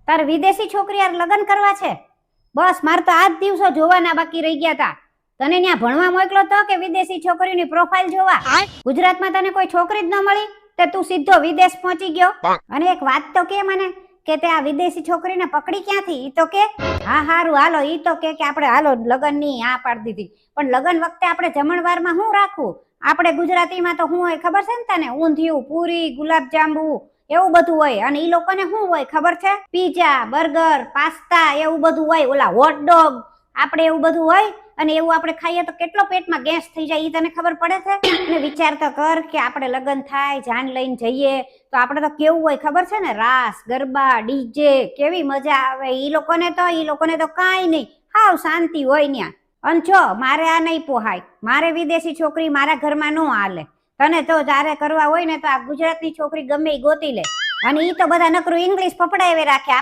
તારે વિદેશી છોકરી યાર લગ્ન કરવા છે? બસ મારે તો આજ દિવસો જોવાના બાકી રહી ગયા તા. તને ત્યાં ભણવા મોકલો તો કે વિદેશી છોકરીઓની પ્રોફાઇલ જોવા? ગુજરાતમાં તને કોઈ છોકરી જ ન મળી તે તું સીધો વિદેશ પહોંચી ગયો. અને એક વાત તો કે મને કે તે આ વિદેશી છોકરીને પકડી ક્યાંથી? ઈ તો કે. હા હારું હાલો, ઈ તો કે આપણે હાલો લગ્નની હા પાડી દીધી, પણ લગ્ન વખતે આપણે જમણવારમાં શું રાખવું? આપણે ગુજરાતીમાં તો શું હોય ખબર છે ને તને? ઊંધિયું, પૂરી, ગુલાબજાંબુ એવું બધું હોય. અને ઈ લોકોને શું હોય ખબર છે? પીઝા, બર્ગર, પાસ્તા એવું બધું હોય, ઓલા હોટડોગ, આપણે એવું બધું હોય. અને એવું આપણે ખાઈએ તો કેટલો પેટમાં ગેસ થઈ જાય ઈ તને ખબર પડે છે? અને વિચાર તો કર કે આપણે લગ્ન થાય, જાન લઈને જઈએ તો આપણે તો કેવું હોય ખબર છે ને? રાસ, ગરબા, ડીજે, કેવી મજા આવે. ઈ લોકોને તો કાંઈ નહીં, હાવ શાંતિ હોય ન્યા. અને જો મારે આ નહીં પોહાય, મારે વિદેશી છોકરી મારા ઘરમાં ન હાલે. તને તો જારે કરવા હોય ને તો આ ગુજરાતની છોકરી ગમે ઈ ગોતી લે. અને ઈ તો બધા નકરું ઇંગ્લિશ ફફડાવી રાખે.